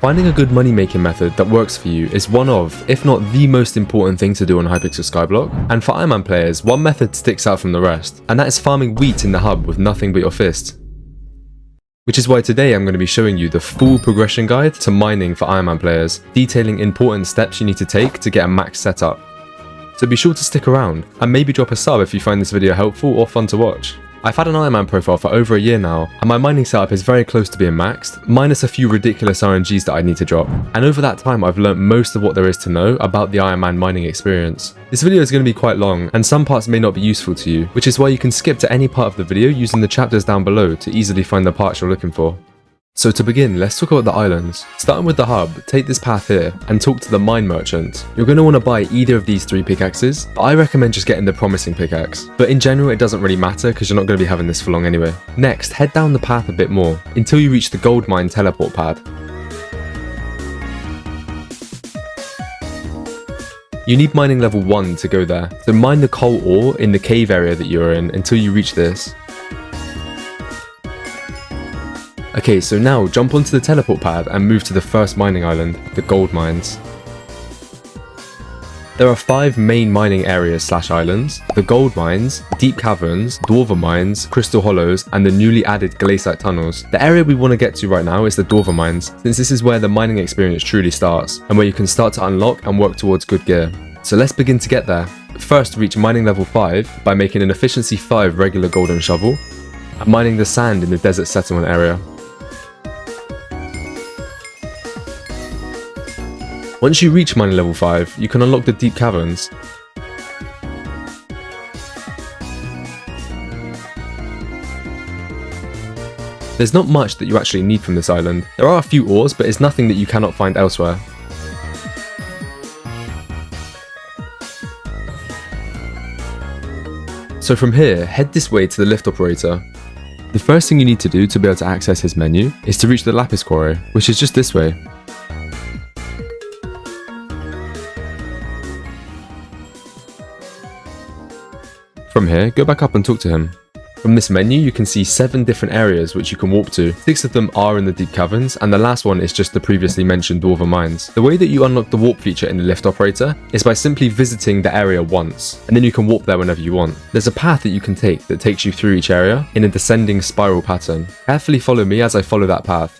Finding a good money making method that works for you is one of, if not the most important thing to do on Hypixel Skyblock, and for IRONMAN players, one method sticks out from the rest, and that is farming wheat in the hub with nothing but your fist. Which is why today I'm going to be showing you the full progression guide to mining for IRONMAN players, detailing important steps you need to take to get a max setup. So be sure to stick around, and maybe drop a sub if you find this video helpful or fun to watch. I've had an IRONMAN profile for over a year now, and my mining setup is very close to being maxed, minus a few ridiculous RNGs that I need to drop. And over that time I've learnt most of what there is to know about the IRONMAN mining experience. This video is going to be quite long, and some parts may not be useful to you, which is why you can skip to any part of the video using the chapters down below to easily find the parts you're looking for. So to begin, let's talk about the islands. Starting with the hub, take this path here and talk to the mine merchant. You're going to want to buy either of these 3 pickaxes, but I recommend just getting the promising pickaxe. But in general it doesn't really matter because you're not going to be having this for long anyway. Next, head down the path a bit more until you reach the gold mine teleport pad. You need mining level 1 to go there, so mine the coal ore in the cave area that you're in until you reach this. Okay, so now jump onto the teleport pad and move to the first mining island, the gold mines. There are 5 main mining areas / islands: the gold mines, deep caverns, Dwarven Mines, crystal hollows, and the newly added Glacite tunnels. The area we want to get to right now is the Dwarven Mines, since this is where the mining experience truly starts, and where you can start to unlock and work towards good gear. So let's begin to get there. First, reach mining level 5 by making an efficiency 5 regular golden shovel, and mining the sand in the desert settlement area. Once you reach mining level 5, you can unlock the deep caverns. There's not much that you actually need from this island. There are a few ores, but it's nothing that you cannot find elsewhere. So from here, head this way to the lift operator. The first thing you need to do to be able to access his menu is to reach the lapis quarry, which is just this way. From here, go back up and talk to him. From this menu, you can see 7 different areas which you can warp to. 6 of them are in the deep caverns, and the last one is just the previously mentioned Dwarven Mines. The way that you unlock the warp feature in the lift operator is by simply visiting the area once, and then you can warp there whenever you want. There's a path that you can take that takes you through each area in a descending spiral pattern. Carefully follow me as I follow that path.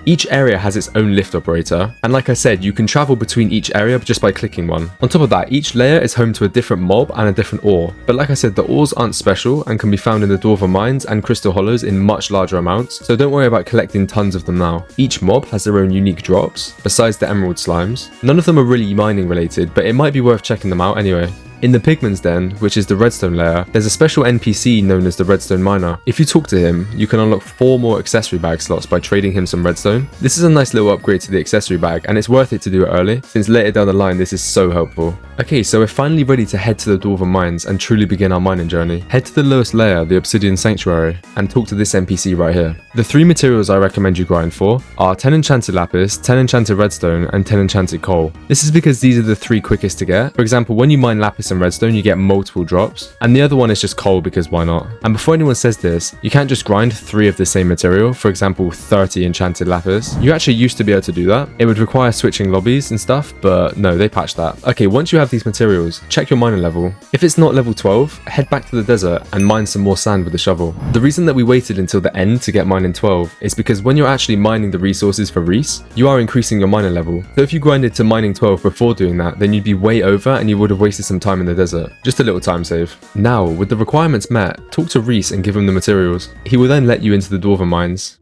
Each area has its own lift operator, and like I said, you can travel between each area just by clicking one. On top of that, each layer is home to a different mob and a different ore, but like I said, the ores aren't special and can be found in the Dwarven Mines and crystal hollows in much larger amounts, so don't worry about collecting tons of them now. Each mob has their own unique drops, besides the emerald slimes. None of them are really mining related, but it might be worth checking them out anyway. In the Pigman's Den, which is the redstone layer, there's a special NPC known as the redstone miner. If you talk to him, you can unlock 4 more accessory bag slots by trading him some redstone. This is a nice little upgrade to the accessory bag, and it's worth it to do it early, since later down the line this is so helpful. Okay, so we're finally ready to head to the Dwarven Mines and truly begin our mining journey. Head to the lowest layer, the Obsidian Sanctuary, and talk to this NPC right here. The 3 materials I recommend you grind for are 10 enchanted lapis, 10 enchanted redstone, and 10 enchanted coal. This is because these are the 3 quickest to get. For example, when you mine lapis and redstone, you get multiple drops, and the other one is just coal because why not? And before anyone says this, you can't just grind 3 of the same material, for example 30 enchanted lapis. You actually used to be able to do that. It would require switching lobbies and stuff, but no, they patched that. Okay, once you have these materials, check your mining level. If it's not level 12, head back to the desert and mine some more sand with a shovel. The reason that we waited until the end to get mining 12 is because when you're actually mining the resources for Reese, you are increasing your mining level. So if you grinded to mining 12 before doing that, then you'd be way over and you would have wasted some time in the desert. Just a little time save. Now, with the requirements met, talk to Reese and give him the materials. He will then let you into the Dwarven Mines.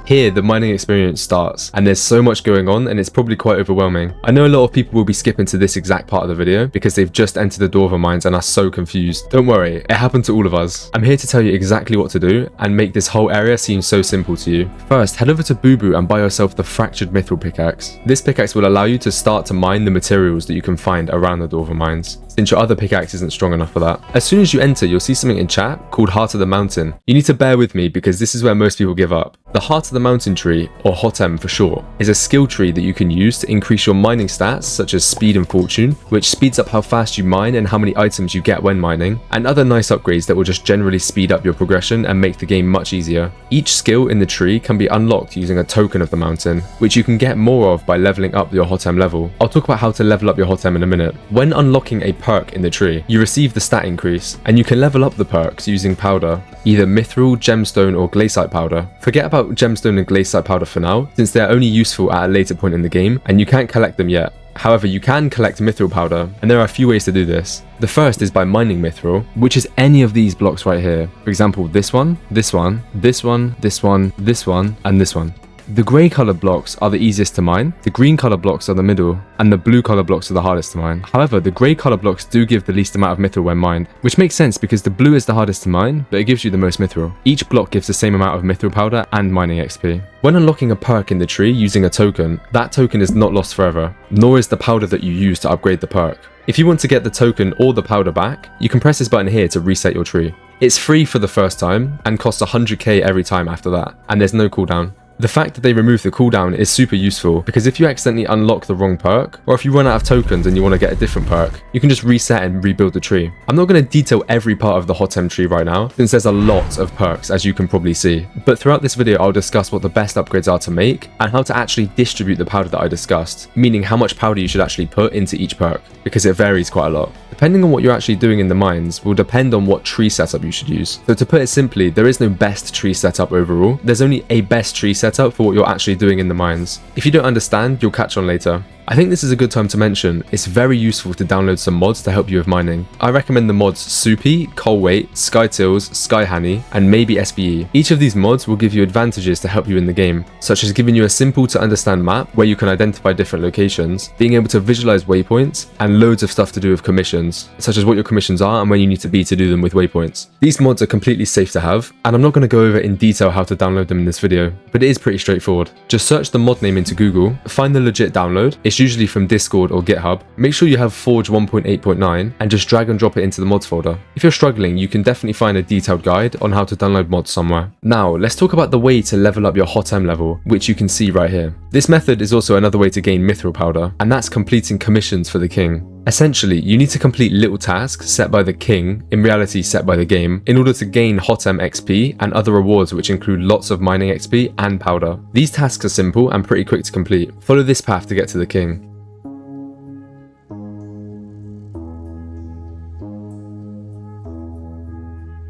Here, the mining experience starts, and there's so much going on and it's probably quite overwhelming. I know a lot of people will be skipping to this exact part of the video because they've just entered the Dwarven Mines and are so confused. Don't worry, it happened to all of us. I'm here to tell you exactly what to do and make this whole area seem so simple to you. First, head over to Boo Boo and buy yourself the Fractured Mithril pickaxe. This pickaxe will allow you to start to mine the materials that you can find around the Dwarven Mines, since your other pickaxe isn't strong enough for that. As soon as you enter, you'll see something in chat called Heart of the Mountain. You need to bear with me because this is where most people give up. The Heart of the Mountain tree, or HOTM for short, is a skill tree that you can use to increase your mining stats such as speed and fortune, which speeds up how fast you mine and how many items you get when mining, and other nice upgrades that will just generally speed up your progression and make the game much easier. Each skill in the tree can be unlocked using a token of the mountain, which you can get more of by leveling up your HOTM level. I'll talk about how to level up your HOTM in a minute. When unlocking a perk in the tree, you receive the stat increase, and you can level up the perks using powder, either mithril, gemstone, or glacite powder. Forget about gemstone and glacite powder for now, since they are only useful at a later point in the game, and you can't collect them yet. However, you can collect mithril powder, and there are a few ways to do this. The first is by mining mithril, which is any of these blocks right here. For example, this one, this one, this one, this one, this one, and this one. The grey colored blocks are the easiest to mine, the green colored blocks are the middle, and the blue colored blocks are the hardest to mine. However, the grey colored blocks do give the least amount of mithril when mined, which makes sense because the blue is the hardest to mine, but it gives you the most mithril. Each block gives the same amount of mithril powder and mining XP. When unlocking a perk in the tree using a token, that token is not lost forever, nor is the powder that you use to upgrade the perk. If you want to get the token or the powder back, you can press this button here to reset your tree. It's free for the first time and costs 100k every time after that, and there's no cooldown. The fact that they remove the cooldown is super useful because if you accidentally unlock the wrong perk, or if you run out of tokens and you want to get a different perk, you can just reset and rebuild the tree. I'm not going to detail every part of the HOTM tree right now, since there's a lot of perks as you can probably see, but throughout this video I'll discuss what the best upgrades are to make and how to actually distribute the powder that I discussed, meaning how much powder you should actually put into each perk, because it varies quite a lot. Depending on what you're actually doing in the mines will depend on what tree setup you should use. So to put it simply, there is no best tree setup overall, there's only a best tree setup for what you're actually doing in the mines. If you don't understand, you'll catch on later. I think this is a good time to mention, it's very useful to download some mods to help you with mining. I recommend the mods Soupy, Colweight, Skytills, Skyhanny, and maybe SBE. Each of these mods will give you advantages to help you in the game, such as giving you a simple to understand map where you can identify different locations, being able to visualize waypoints, and loads of stuff to do with commissions, such as what your commissions are and where you need to be to do them with waypoints. These mods are completely safe to have, and I'm not going to go over in detail how to download them in this video, but it is pretty straightforward. Just search the mod name into Google, find the legit download, it's usually from Discord or GitHub, make sure you have Forge 1.8.9 and just drag and drop it into the mods folder. If you're struggling, you can definitely find a detailed guide on how to download mods somewhere. Now, let's talk about the way to level up your HOTM level, which you can see right here. This method is also another way to gain mithril powder, and that's completing commissions for the king. Essentially, you need to complete little tasks set by the king, in reality set by the game, in order to gain HOTM XP and other rewards which include lots of mining XP and powder. These tasks are simple and pretty quick to complete. Follow this path to get to the king.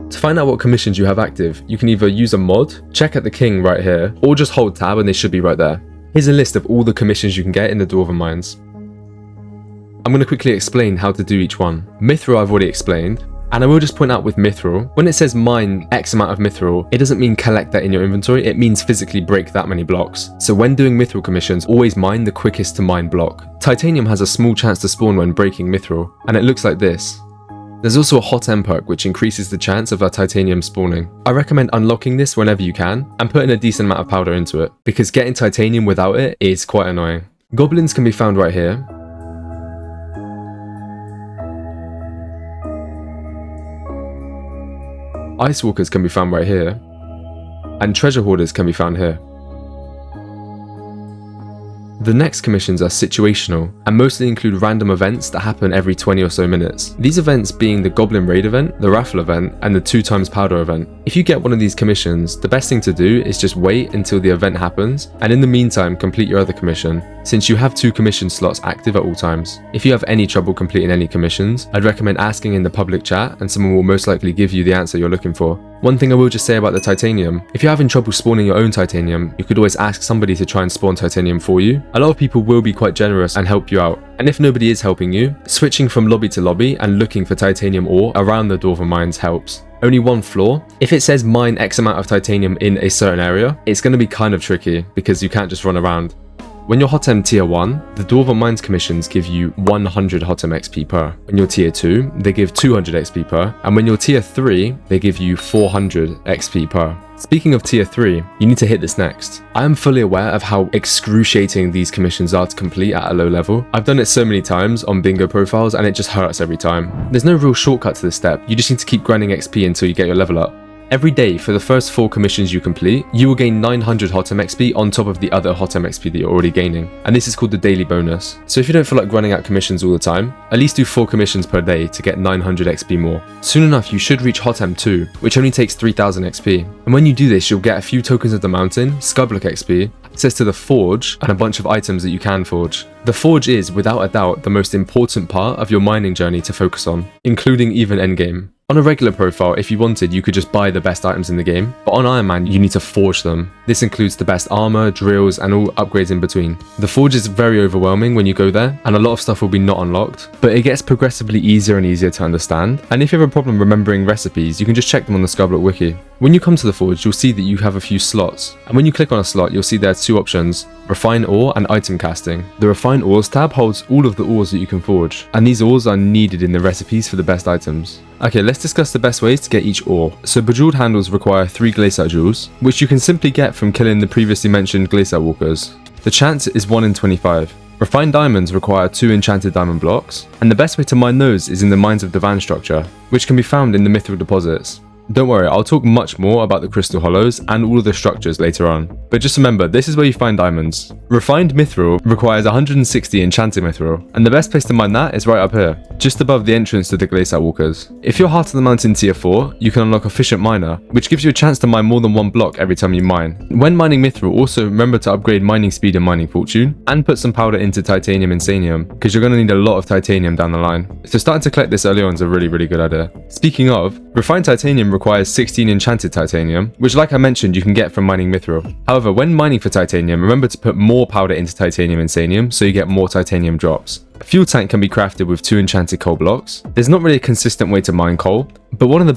To find out what commissions you have active, you can either use a mod, check at the king right here, or just hold tab and they should be right there. Here's a list of all the commissions you can get in the Dwarven Mines. I'm going to quickly explain how to do each one. Mithril I've already explained, and I will just point out with mithril, when it says mine X amount of mithril, it doesn't mean collect that in your inventory, it means physically break that many blocks. So when doing mithril commissions, always mine the quickest to mine block. Titanium has a small chance to spawn when breaking mithril, and it looks like this. There's also a HOTM perk which increases the chance of a titanium spawning. I recommend unlocking this whenever you can, and putting a decent amount of powder into it, because getting titanium without it is quite annoying. Goblins can be found right here. Ice Walkers can be found right here, and Treasure Hoarders can be found here. The next commissions are situational, and mostly include random events that happen every 20 or so minutes. These events being the Goblin Raid event, the Raffle event, and the 2x Powder event. If you get one of these commissions, the best thing to do is just wait until the event happens, and in the meantime complete your other commission, since you have 2 commission slots active at all times. If you have any trouble completing any commissions, I'd recommend asking in the public chat, and someone will most likely give you the answer you're looking for. One thing I will just say about the titanium, if you're having trouble spawning your own titanium, you could always ask somebody to try and spawn titanium for you. A lot of people will be quite generous and help you out. And if nobody is helping you, switching from lobby to lobby and looking for titanium ore around the Dwarven Mines helps. only one flaw. If it says mine X amount of titanium in a certain area, it's going to be kind of tricky because you can't just run around. When you're HOTM tier 1, the Dwarven Mines commissions give you 100 HOTM XP per. When you're tier 2, they give 200 XP per. And when you're tier 3, they give you 400 XP per. Speaking of tier 3, you need to hit this next. I am fully aware of how excruciating these commissions are to complete at a low level. I've done it so many times on bingo profiles and it just hurts every time. There's no real shortcut to this step, you just need to keep grinding XP until you get your level up. Every day for the first 4 commissions you complete, you will gain 900 HOTM XP on top of the other HOTM XP that you're already gaining. And this is called the daily bonus. So if you don't feel like running out commissions all the time, at least do 4 commissions per day to get 900 XP more. Soon enough you should reach HOTM 2, which only takes 3000 XP. And when you do this, you'll get a few tokens of the mountain, Skyblock XP, access to the forge, and a bunch of items that you can forge. The forge is, without a doubt, the most important part of your mining journey to focus on, including even endgame. On a regular profile, if you wanted, you could just buy the best items in the game, but on IronMan, you need to forge them. This includes the best armor, drills, and all upgrades in between. The forge is very overwhelming when you go there, and a lot of stuff will be not unlocked, but it gets progressively easier and easier to understand, and if you have a problem remembering recipes, you can just check them on the Skyblock wiki. When you come to the forge, you'll see that you have a few slots, and when you click on a slot, you'll see there are 2 options, Refine Ore and Item Casting. The Refine Ores tab holds all of the ores that you can forge, and these ores are needed in the recipes for the best items. Okay, let's discuss the best ways to get each ore. So bejeweled handles require 3 Glacite jewels, which you can simply get from killing the previously mentioned Glacite walkers. The chance is 1 in 25. Refined diamonds require 2 enchanted diamond blocks, and the best way to mine those is in the Mines of Divan structure, which can be found in the mithril deposits. Don't worry, I'll talk much more about the crystal hollows and all of the structures later on. But just remember, this is where you find diamonds. Refined mithril requires 160 enchanted mithril, and the best place to mine that is right up here, just above the entrance to the Glacite walkers. If you're Heart of the Mountain tier 4, you can unlock Efficient Miner, which gives you a chance to mine more than 1 block every time you mine. When mining mithril, also remember to upgrade mining speed and mining fortune, and put some powder into titanium and sanium, because you're going to need a lot of titanium down the line. So starting to collect this early on is a really good idea. Speaking of, refined titanium requires 16 enchanted titanium, which like I mentioned you can get from mining mithril. However, when mining for titanium, remember to put more powder into titanium and sanium so you get more titanium drops. A fuel tank can be crafted with 2 enchanted coal blocks. There's not really a consistent way to mine coal, but one of the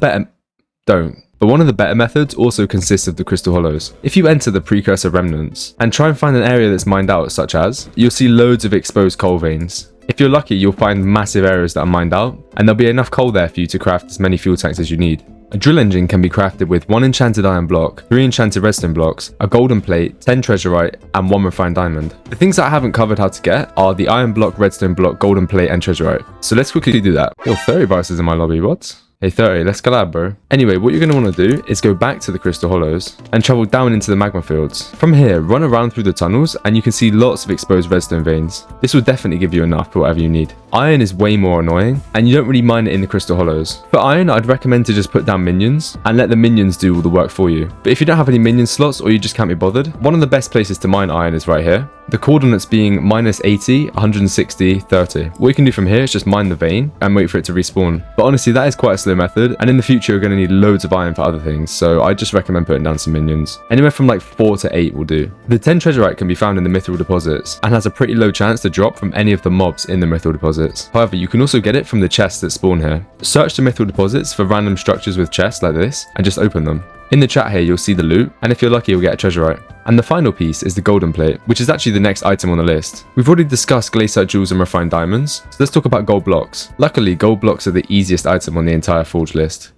better methods also consists of the crystal hollows. If you enter the precursor remnants and try and find an area that's mined out, such as, you'll see loads of exposed coal veins. If you're lucky, you'll find massive areas that are mined out, and there'll be enough coal there for you to craft as many fuel tanks as you need. A drill engine can be crafted with 1 enchanted iron block, 3 enchanted redstone blocks, a golden plate, 10 treasurite, and 1 refined diamond. The things that I haven't covered how to get are the iron block, redstone block, golden plate, and treasurite. So let's quickly do that. Yo, 30 vices in my lobby, what? Hey 30, let's collab, bro. Anyway, what you're going to want to do is go back to the crystal hollows and travel down into the magma fields. From here, run around through the tunnels and you can see lots of exposed redstone veins. This will definitely give you enough for whatever you need. Iron is way more annoying and you don't really mine it in the crystal hollows. For iron, I'd recommend to just put down minions and let the minions do all the work for you. But if you don't have any minion slots or you just can't be bothered, one of the best places to mine iron is right here. The coordinates being -80, 160, 30. What you can do from here is just mine the vein and wait for it to respawn. But honestly, that is quite a slow method, and in the future you're going to need loads of iron for other things, so I just recommend putting down some minions. Anywhere from like 4 to 8 will do. The 10 treasurite can be found in the mithril deposits, and has a pretty low chance to drop from any of the mobs in the mithril deposits. However, you can also get it from the chests that spawn here. Search the mithril deposits for random structures with chests like this, and just open them. In the chat here, you'll see the loot, and if you're lucky, you'll get a treasurite. And the final piece is the golden plate, which is actually the next item on the list. We've already discussed Glacite jewels and refined diamonds, so let's talk about gold blocks. Luckily, gold blocks are the easiest item on the entire forge list.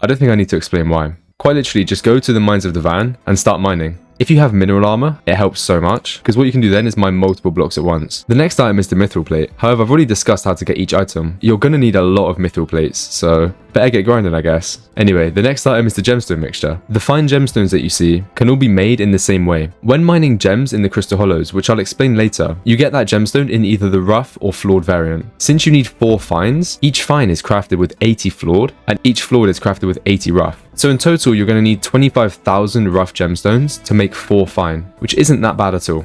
I don't think I need to explain why. Quite literally, just go to the Mines of Divan and start mining. If you have mineral armor, it helps so much, because what you can do then is mine multiple blocks at once. The next item is the mithril plate. However, I've already discussed how to get each item. You're going to need a lot of mithril plates, so better get grinding, I guess. Anyway, the next item is the gemstone mixture. The fine gemstones that you see can all be made in the same way. When mining gems in the crystal hollows, which I'll explain later, you get that gemstone in either the rough or flawed variant. Since you need 4 fines, each fine is crafted with 80 flawed, and each flawed is crafted with 80 rough. So in total, you're going to need 25,000 rough gemstones to make 4 fine, which isn't that bad at all.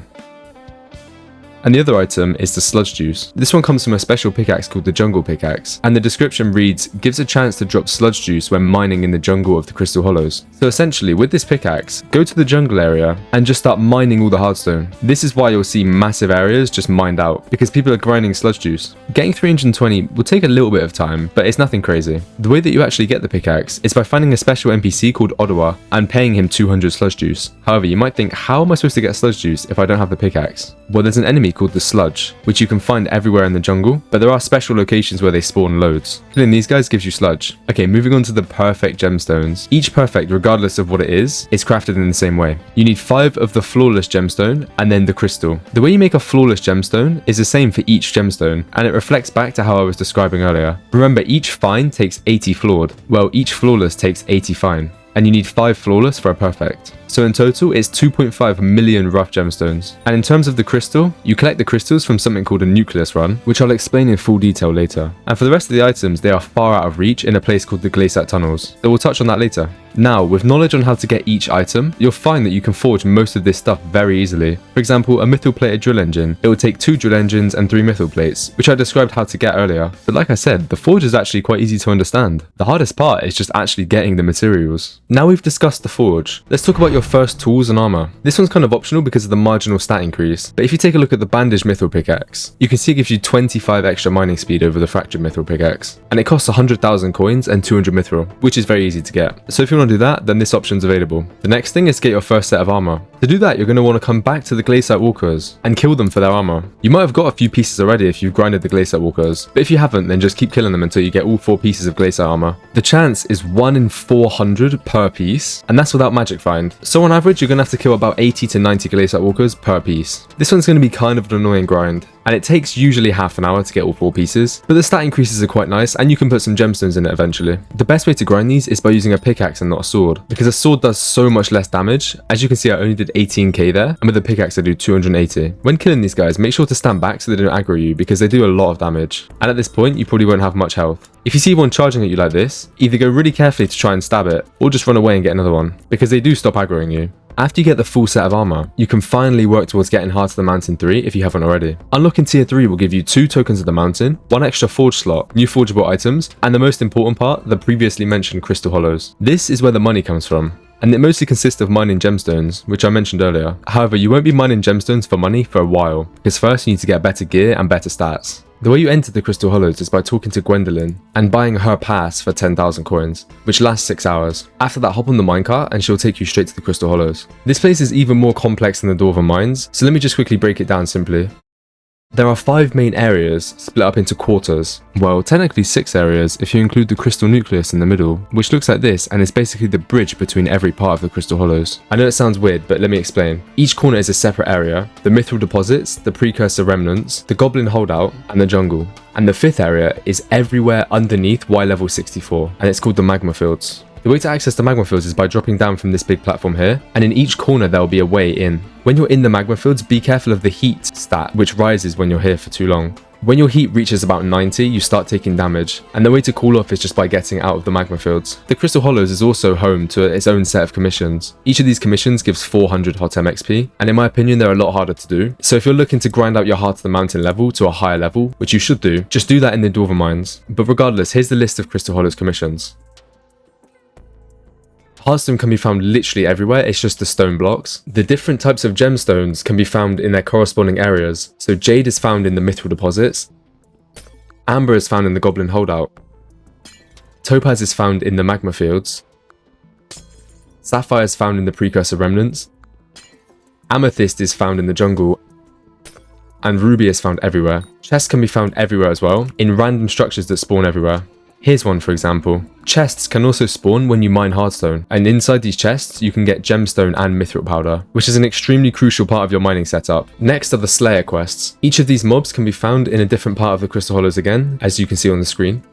And the other item is the sludge juice. This one comes from a special pickaxe called the jungle pickaxe, and the description reads, gives a chance to drop sludge juice when mining in the jungle of the crystal hollows. So essentially with this pickaxe, go to the jungle area and just start mining all the hardstone. This is why you'll see massive areas just mined out, because people are grinding sludge juice. Getting 320 will take a little bit of time, but it's nothing crazy. The way that you actually get the pickaxe is by finding a special NPC called Ottawa and paying him 200 sludge juice. However, you might think, how am I supposed to get sludge juice if I don't have the pickaxe? Well, there's an enemy called the sludge, which you can find everywhere in the jungle, but there are special locations where they spawn loads. Killing these guys gives you sludge. Okay, moving on to the perfect gemstones. Each perfect, regardless of what it is crafted in the same way. You need 5 of the flawless gemstone and then the crystal. The way you make a flawless gemstone is the same for each gemstone, and it reflects back to how I was describing earlier. Remember, each fine takes 80 flawed, well, each flawless takes 80 fine, and you need 5 flawless for a perfect. So in total, it's 2.5 million rough gemstones. And in terms of the crystal, you collect the crystals from something called a Nucleus run, which I'll explain in full detail later. And for the rest of the items, they are far out of reach in a place called the Glacite tunnels, so we'll touch on that later. Now, with knowledge on how to get each item, you'll find that you can forge most of this stuff very easily. For example, a mithril plated drill engine. It will take 2 drill engines and 3 mithril plates, which I described how to get earlier. But like I said, the forge is actually quite easy to understand. The hardest part is just actually getting the materials. Now we've discussed the forge, let's talk about your first tools and armor. This one's kind of optional because of the marginal stat increase, but if you take a look at the bandaged mithril pickaxe, you can see it gives you 25 extra mining speed over the fractured mithril pickaxe, and it costs 100,000 coins and 200 mithril, which is very easy to get. So if you want to do that, then this option's available. The next thing is to get your first set of armor. To do that, you're going to want to come back to the Glacite walkers and kill them for their armor. You might have got a few pieces already if you've grinded the Glacite walkers, but if you haven't, then just keep killing them until you get all 4 pieces of Glacite armor. The chance is 1 in 400 per piece, and that's without magic find. So on average, you're going to have to kill about 80 to 90 Glacite walkers per piece. This one's going to be kind of an annoying grind, and it takes usually half an hour to get all 4 pieces, but the stat increases are quite nice and you can put some gemstones in it eventually. The best way to grind these is by using a pickaxe and not a sword, because a sword does so much less damage. As you can see, I only did 18k there, and with a pickaxe I do 280. When killing these guys, make sure to stand back so they don't aggro you, because they do a lot of damage, and at this point you probably won't have much health. If you see one charging at you like this, either go really carefully to try and stab it, or just run away and get another one, because they do stop aggroing you. After you get the full set of armor, you can finally work towards getting Heart of the Mountain 3 if you haven't already. Unlocking tier 3 will give you 2 tokens of the mountain, 1 extra forge slot, new forgeable items, and the most important part, the previously mentioned crystal hollows. This is where the money comes from, and it mostly consists of mining gemstones, which I mentioned earlier. However, you won't be mining gemstones for money for a while, because first you need to get better gear and better stats. The way you enter the Crystal Hollows is by talking to Gwendolyn and buying her pass for 10,000 coins, which lasts 6 hours. After that, hop on the minecart and she'll take you straight to the Crystal Hollows. This place is even more complex than the Dwarven Mines, so let me just quickly break it down simply. There are 5 main areas split up into quarters. Well, technically 6 areas if you include the crystal nucleus in the middle, which looks like this and is basically the bridge between every part of the Crystal Hollows. I know it sounds weird, but let me explain. Each corner is a separate area: the mithril deposits, the precursor remnants, the goblin holdout, and the jungle. And the 5th area is everywhere underneath Y level 64, and it's called the magma fields. The way to access the magma fields is by dropping down from this big platform here, and in each corner there will be a way in. When you're in the magma fields, be careful of the heat stat, which rises when you're here for too long. When your heat reaches about 90, you start taking damage, and the way to cool off is just by getting out of the magma fields. The Crystal Hollows is also home to its own set of commissions. Each of these commissions gives 400 HOTM XP, and in my opinion they're a lot harder to do. So if you're looking to grind out your Heart of the Mountain level to a higher level, which you should do, just do that in the Dwarven Mines. But regardless, here's the list of Crystal Hollows commissions. Hearthstone can be found literally everywhere, it's just the stone blocks. The different types of gemstones can be found in their corresponding areas. So Jade is found in the mithril deposits, Amber is found in the goblin holdout, Topaz is found in the magma fields, Sapphire is found in the precursor remnants, Amethyst is found in the jungle, and Ruby is found everywhere. Chests can be found everywhere as well, in random structures that spawn everywhere. Here's one for example. Chests can also spawn when you mine hardstone, and inside these chests you can get gemstone and mithril powder, which is an extremely crucial part of your mining setup. Next are the Slayer quests. Each of these mobs can be found in a different part of the Crystal Hollows again, as you can see on the screen.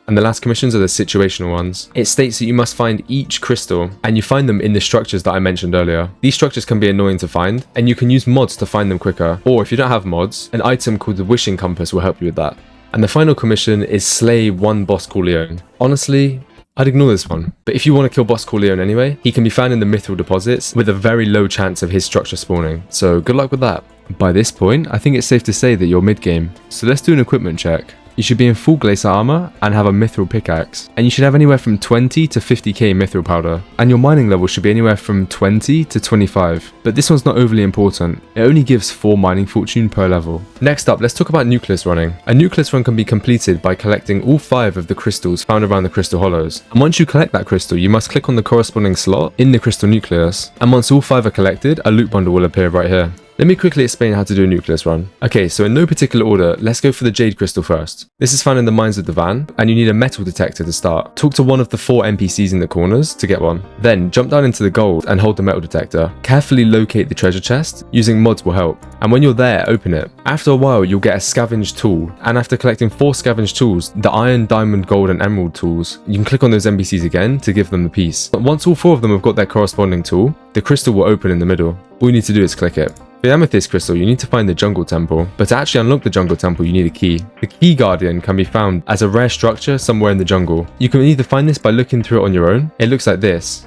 And the last commissions are the situational ones. It states that you must find each crystal, and you find them in the structures that I mentioned earlier. These structures can be annoying to find, and you can use mods to find them quicker, or if you don't have mods, an item called the Wishing Compass will help you with that. And the final commission is slay one boss called Leon. Honestly, I'd ignore this one, but if you want to kill boss called Leon anyway, he can be found in the mithril deposits with a very low chance of his structure spawning, so good luck with that. By this point, I think it's safe to say that you're mid-game. So let's do an equipment check. You should be in full Glacite armor and have a mithril pickaxe, and you should have anywhere from 20 to 50k mithril powder, and your mining level should be anywhere from 20 to 25, but this one's not overly important. It only gives 4 mining fortune per level. Next up, let's talk about Nucleus running. A Nucleus run can be completed by collecting all 5 of the crystals found around the crystal hollows, and once you collect that crystal, you must click on the corresponding slot in the crystal nucleus, and once all 5 are collected, a loot bundle will appear right here. Let me quickly explain how to do a Nucleus run. Okay, so in no particular order, let's go for the Jade Crystal first. This is found in the mines of Divan, and you need a metal detector to start. Talk to one of the 4 NPCs in the corners to get one. Then, jump down into the gold and hold the metal detector. Carefully locate the treasure chest, using mods will help. And when you're there, open it. After a while, you'll get a scavenge tool, and after collecting 4 scavenge tools, the iron, diamond, gold, and emerald tools, you can click on those NPCs again to give them the piece. But once all 4 of them have got their corresponding tool, the crystal will open in the middle. All you need to do is click it. For the amethyst crystal, you need to find the jungle temple, but to actually unlock the jungle temple, you need a key. The key guardian can be found as a rare structure somewhere in the jungle. You can either find this by looking through it on your own, it looks like this,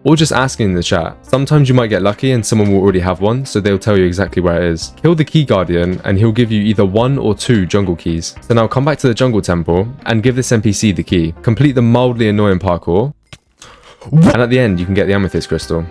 or just asking in the chat. Sometimes you might get lucky and someone will already have one, so they'll tell you exactly where it is. Kill the key guardian and he'll give you either 1 or 2 jungle keys. So now come back to the jungle temple and give this NPC the key. Complete the mildly annoying parkour, and at the end you can get the amethyst crystal.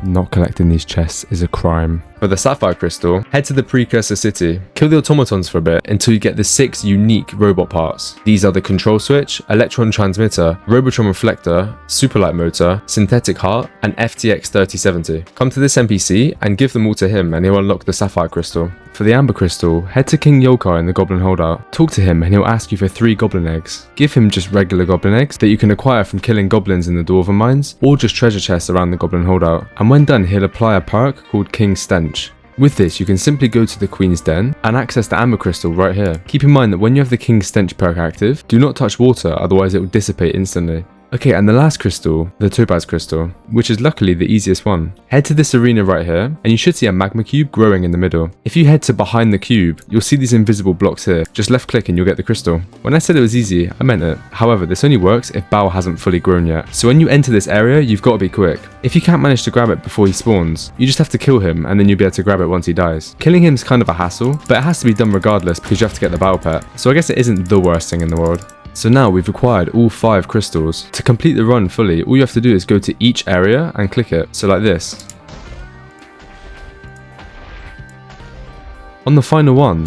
Not collecting these chests is a crime. For the sapphire crystal, head to the precursor city. Kill the automatons for a bit until you get the 6 unique robot parts. These are the control switch, electron transmitter, robotron reflector, superlight motor, synthetic heart, and FTX 3070. Come to this NPC and give them all to him and he'll unlock the sapphire crystal. For the amber crystal, head to King Yokar in the goblin holdout. Talk to him and he'll ask you for 3 goblin eggs. Give him just regular goblin eggs that you can acquire from killing goblins in the Dwarven Mines, or just treasure chests around the goblin holdout. And when done, he'll apply a perk called King's Stench. With this, you can simply go to the Queen's Den and access the Amber Crystal right here. Keep in mind that when you have the King's Stench perk active, do not touch water, otherwise it will dissipate instantly. Okay, and the last crystal, the Topaz Crystal, which is luckily the easiest one. Head to this arena right here, and you should see a magma cube growing in the middle. If you head to behind the cube, you'll see these invisible blocks here. Just left click and you'll get the crystal. When I said it was easy, I meant it. However, this only works if Bao hasn't fully grown yet. So when you enter this area, you've got to be quick. If you can't manage to grab it before he spawns, you just have to kill him and then you'll be able to grab it once he dies. Killing him is kind of a hassle, but it has to be done regardless because you have to get the Bao pet. So I guess it isn't the worst thing in the world. So now we've acquired all 5 crystals. To complete the run fully, all you have to do is go to each area and click it. So like this. On the final one,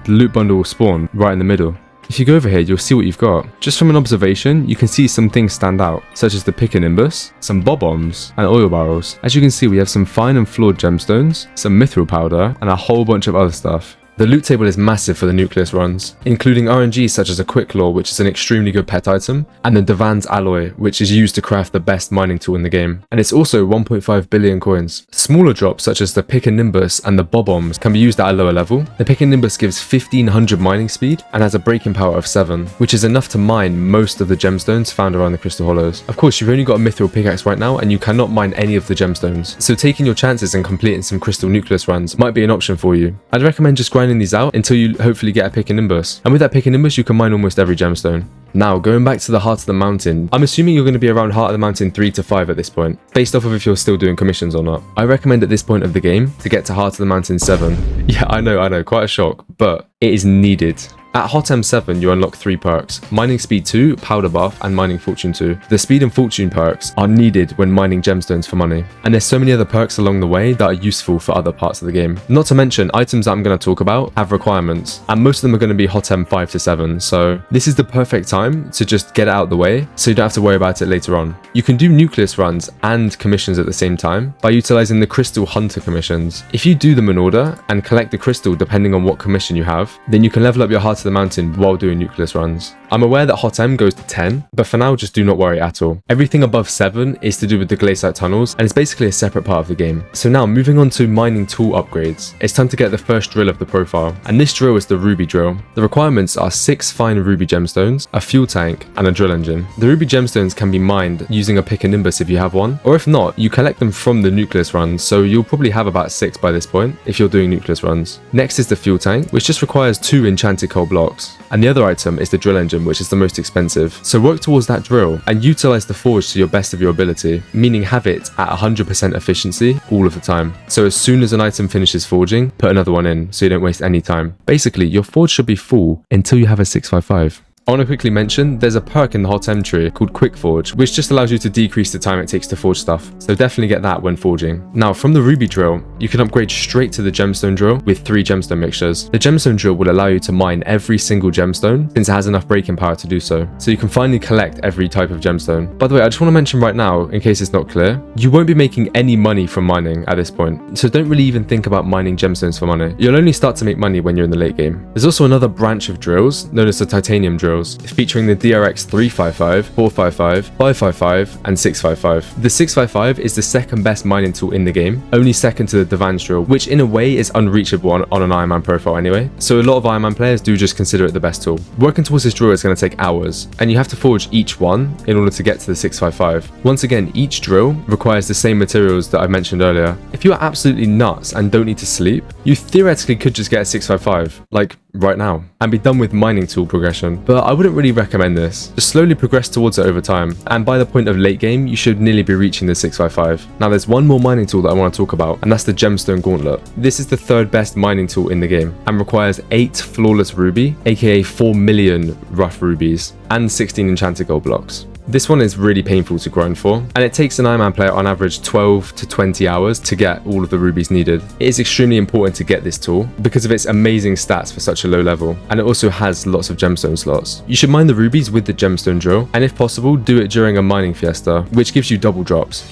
the loot bundle will spawn right in the middle. If you go over here, you'll see what you've got. Just from an observation, you can see some things stand out, such as the pick and nimbus, some bob-ombs, and oil barrels. As you can see, we have some fine and flawed gemstones, some mithril powder, and a whole bunch of other stuff. The loot table is massive for the Nucleus runs, including RNG such as a quick lore, which is an extremely good pet item, and the Divan's alloy, which is used to craft the best mining tool in the game. And it's also 1.5 billion coins. Smaller drops such as the pick and nimbus and the bob-ombs can be used at a lower level. The pick and nimbus gives 1500 mining speed and has a breaking power of 7, which is enough to mine most of the gemstones found around the crystal hollows. Of course, you've only got a mithril pickaxe right now and you cannot mine any of the gemstones, so taking your chances and completing some crystal Nucleus runs might be an option for you. I'd recommend just grinding these out until you hopefully get a pick and nimbus, and with that pick and nimbus you can mine almost every gemstone. Now, going back to the Heart of the Mountain, I'm assuming you're going to be around Heart of the Mountain 3 to 5 at this point, based off of if you're still doing commissions or not. I recommend at this point of the game to get to Heart of the Mountain 7. Yeah, I know, quite a shock, but it is needed. At HOTM 7, you unlock 3 perks, Mining Speed 2, Powder Buff, and Mining Fortune 2. The Speed and Fortune perks are needed when mining gemstones for money, and there's so many other perks along the way that are useful for other parts of the game. Not to mention, items that I'm going to talk about have requirements, and most of them are going to be HOTM 5 to 7, so this is the perfect time to just get it out of the way, so you don't have to worry about it later on. You can do Nucleus runs and commissions at the same time by utilizing the Crystal Hunter commissions. If you do them in order and collect the crystal depending on what commission you have, then you can level up your Heart of the Mountain while doing Nucleus runs. I'm aware that HOTM goes to 10, but for now just do not worry at all. Everything above 7 is to do with the Glacite tunnels, and it's basically a separate part of the game. So now moving on to mining tool upgrades, it's time to get the first drill of the profile, and this drill is the ruby drill. The requirements are 6 fine ruby gemstones, a fuel tank, and a drill engine. The ruby gemstones can be mined using a pick and nimbus if you have one, or if not, you collect them from the Nucleus runs, so you'll probably have about 6 by this point if you're doing Nucleus runs. Next is the fuel tank, which just requires 2 enchanted coal blocks blocks. And the other item is the drill engine, which is the most expensive. So work towards that drill and utilize the forge to your best of your ability, meaning have it at 100% efficiency all of the time. So as soon as an item finishes forging, put another one in so you don't waste any time. Basically, your forge should be full until you have a 655. I want to quickly mention, there's a perk in the HOTM tree called Quick Forge, which just allows you to decrease the time it takes to forge stuff, so definitely get that when forging. Now, from the ruby drill, you can upgrade straight to the gemstone drill with 3 gemstone mixtures. The gemstone drill will allow you to mine every single gemstone, since it has enough breaking power to do so you can finally collect every type of gemstone. By the way, I just want to mention right now, in case it's not clear, you won't be making any money from mining at this point, so don't really even think about mining gemstones for money. You'll only start to make money when you're in the late game. There's also another branch of drills, known as the titanium drills, featuring the DR-X655, 455, 555, and 655. The 655 is the second best mining tool in the game, only second to the Divan drill, which in a way is unreachable on an Iron Man profile anyway, so a lot of Iron Man players do just consider it the best tool. Working towards this drill is going to take hours, and you have to forge each one in order to get to the 655. Once again, each drill requires the same materials that I mentioned earlier. If you are absolutely nuts and don't need to sleep, you theoretically could just get a 655, like right now, and be done with mining tool progression, but I wouldn't really recommend this. Just slowly progress towards it over time, and by the point of late game, you should nearly be reaching the 655. Now there's one more mining tool that I want to talk about, and that's the Gemstone Gauntlet. This is the 3rd best mining tool in the game, and requires 8 flawless ruby, aka 4 million rough rubies, and 16 enchanted gold blocks. This one is really painful to grind for, and it takes an Iron Man player on average 12 to 20 hours to get all of the rubies needed. It is extremely important to get this tool because of its amazing stats for such a low level, and it also has lots of gemstone slots. You should mine the rubies with the gemstone drill, and if possible, do it during a mining fiesta, which gives you double drops.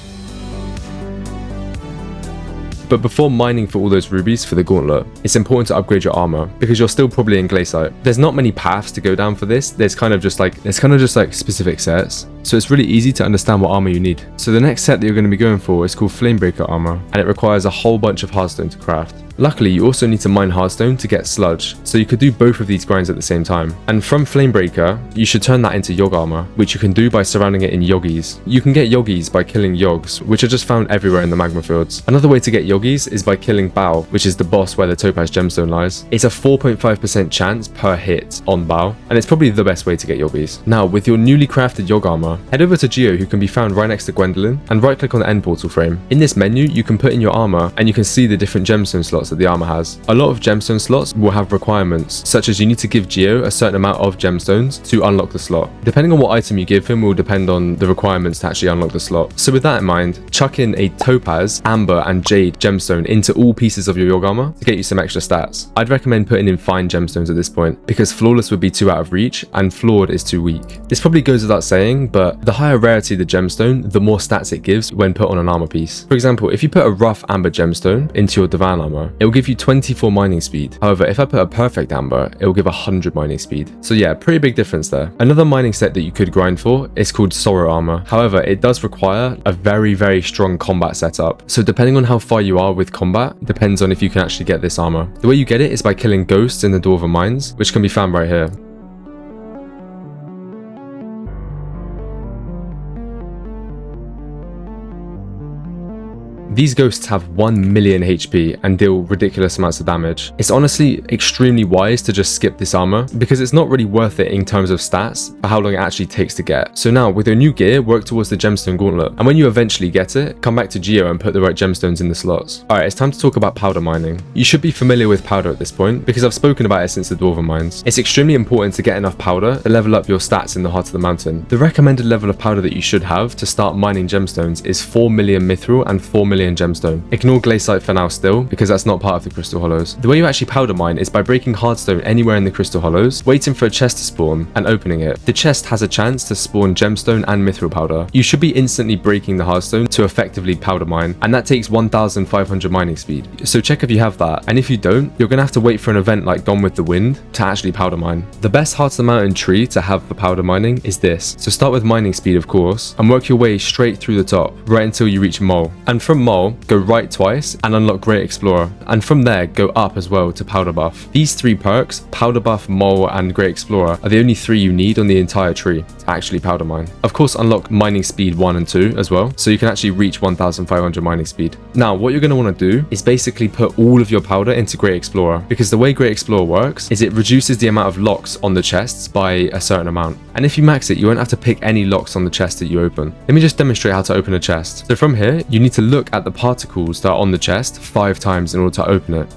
But before mining for all those rubies for the gauntlet, it's important to upgrade your armor, because you're still probably in Glacite. There's not many paths to go down for this, there's kind of just like specific sets, so it's really easy to understand what armor you need. So the next set that you're going to be going for is called Flamebreaker armor, and it requires a whole bunch of hardstone to craft. Luckily, you also need to mine hardstone to get sludge, so you could do both of these grinds at the same time. And from Flamebreaker, you should turn that into Yogg armor, which you can do by surrounding it in Yoggies. You can get Yoggies by killing Yoggs, which are just found everywhere in the magma fields. Another way to get Yoggies is by killing Bao, which is the boss where the topaz gemstone lies. It's a 4.5% chance per hit on Bao, and it's probably the best way to get Yoggies. Now, with your newly crafted Yogg armor, head over to Geo, who can be found right next to Gwendolyn, and right click on the end portal frame. In this menu, you can put in your armor, and you can see the different gemstone slots that the armor has. A lot of gemstone slots will have requirements, such as you need to give Geo a certain amount of gemstones to unlock the slot. Depending on what item you give him will depend on the requirements to actually unlock the slot. So with that in mind, chuck in a topaz, amber, and jade gemstone into all pieces of your Yogg armor to get you some extra stats. I'd recommend putting in fine gemstones at this point, because flawless would be too out of reach and flawed is too weak. This probably goes without saying, but the higher rarity the gemstone, the more stats it gives when put on an armor piece. For example, if you put a rough amber gemstone into your Divan armor, it will give you 24 mining speed. However, if I put a perfect amber, it will give 100 mining speed. So yeah, pretty big difference there. Another mining set that you could grind for is called Sorrow armor. However, it does require a very strong combat setup. So depending on how far you are with combat, depends on if you can actually get this armor. The way you get it is by killing ghosts in the Dwarven Mines, which can be found right here. These ghosts have 1 million HP and deal ridiculous amounts of damage. It's honestly extremely wise to just skip this armor, because it's not really worth it in terms of stats for how long it actually takes to get. So now, with your new gear, work towards the Gemstone Gauntlet, and when you eventually get it, come back to Geo and put the right gemstones in the slots. Alright, it's time to talk about powder mining. You should be familiar with powder at this point, because I've spoken about it since the Dwarven Mines. It's extremely important to get enough powder to level up your stats in the heart of the mountain. The recommended level of powder that you should have to start mining gemstones is 4 million mithril and 4 million gemstone. Ignore Glacite for now still, because that's not part of the crystal hollows. The way you actually powder mine is by breaking hardstone anywhere in the crystal hollows, waiting for a chest to spawn, and opening it. The chest has a chance to spawn gemstone and mithril powder. You should be instantly breaking the hardstone to effectively powder mine, and that takes 1500 mining speed. So check if you have that, and if you don't, you're gonna have to wait for an event like Gone with the Wind to actually powder mine. The best heart of the mountain tree to have for powder mining is this. So start with mining speed, of course, and work your way straight through the top, right until you reach Mole. And from Mole, mole, go right twice and unlock Great Explorer, and from there go up as well to Powder Buff. These 3 perks, Powder Buff, Mole and Great Explorer, are the only 3 you need on the entire tree to actually powder mine. Of course, unlock mining speed 1 and 2 as well, so you can actually reach 1500 mining speed. Now what you're going to want to do is basically put all of your powder into Great Explorer, because the way Great Explorer works is it reduces the amount of locks on the chests by a certain amount, and if you max it you won't have to pick any locks on the chest that you open. Let me just demonstrate how to open a chest. So from here you need to look at the particles that are on the chest 5 times in order to open it.